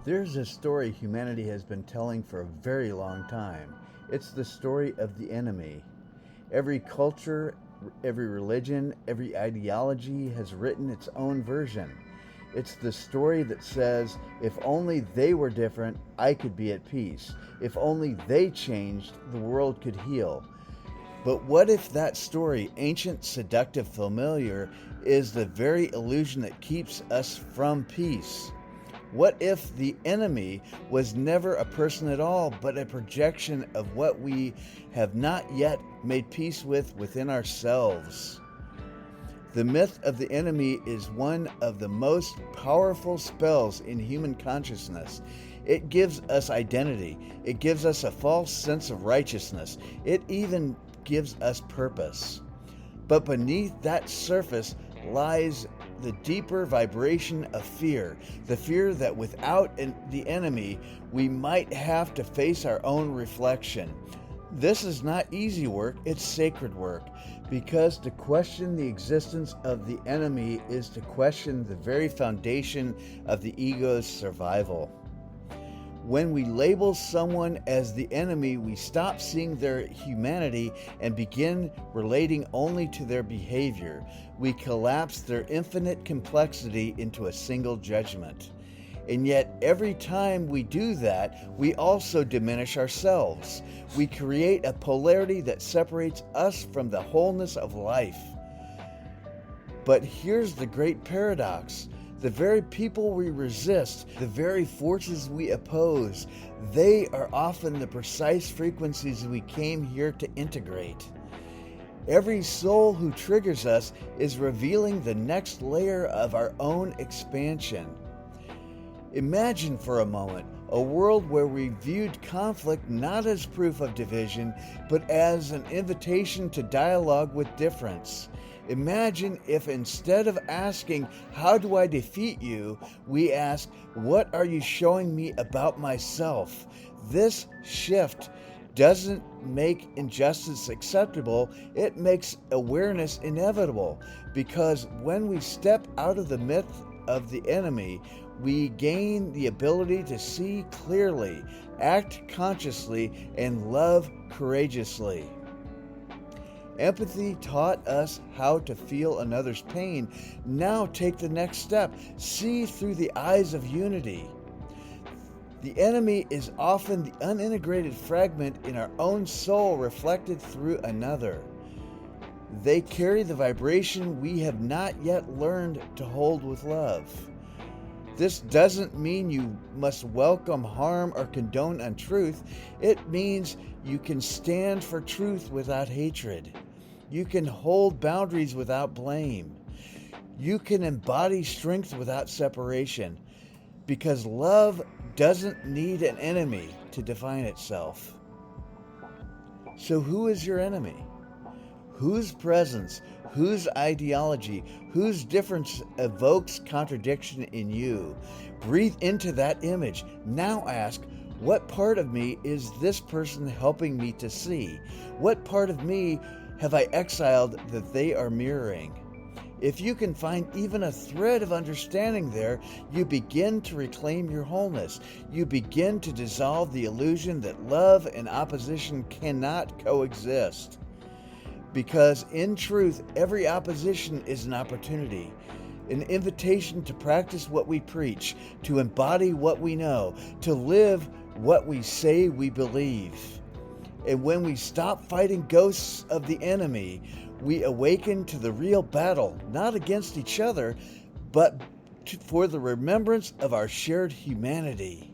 There's a story humanity has been telling for a very long time. It's the story of the enemy. Every culture, every religion, every ideology has written its own version. It's the story that says, if only they were different, I could be at peace. If only they changed, the world could heal. But what if that story, ancient, seductive, familiar, is the very illusion that keeps us from peace? What if the enemy was never a person at all, but a projection of what we have not yet made peace with within ourselves? The myth of the enemy is one of the most powerful spells in human consciousness. It gives us identity. It gives us a false sense of righteousness. It even gives us purpose. But beneath that surface lies the deeper vibration of fear, the fear that without the enemy, we might have to face our own reflection. This is not easy work, it's sacred work, because to question the existence of the enemy is to question the very foundation of the ego's survival. When we label someone as the enemy, we stop seeing their humanity and begin relating only to their behavior. We collapse their infinite complexity into a single judgment. And yet, every time we do that, we also diminish ourselves. We create a polarity that separates us from the wholeness of life. But here's the great paradox. The very people we resist, the very forces we oppose, they are often the precise frequencies we came here to integrate. Every soul who triggers us is revealing the next layer of our own expansion. Imagine for a moment a world where we viewed conflict not as proof of division, but as an invitation to dialogue with difference. Imagine if instead of asking, "How do I defeat you?" we ask, "What are you showing me about myself?" This shift doesn't make injustice acceptable, it makes awareness inevitable. Because when we step out of the myth of the enemy, we gain the ability to see clearly, act consciously, and love courageously. Empathy taught us how to feel another's pain. Now take the next step. See through the eyes of unity. The enemy is often the unintegrated fragment in our own soul reflected through another. They carry the vibration we have not yet learned to hold with love. This doesn't mean you must welcome harm or condone untruth. It means you can stand for truth without hatred. You can hold boundaries without blame. You can embody strength without separation. Because love doesn't need an enemy to define itself. So who is your enemy? Whose presence, whose ideology, whose difference evokes contradiction in you? Breathe into that image. Now ask, what part of me is this person helping me to see? What part of me have I exiled that they are mirroring? If you can find even a thread of understanding there, you begin to reclaim your wholeness. You begin to dissolve the illusion that love and opposition cannot coexist. Because in truth, every opposition is an opportunity, an invitation to practice what we preach, to embody what we know, to live what we say we believe. And when we stop fighting ghosts of the enemy, we awaken to the real battle, not against each other, but for the remembrance of our shared humanity.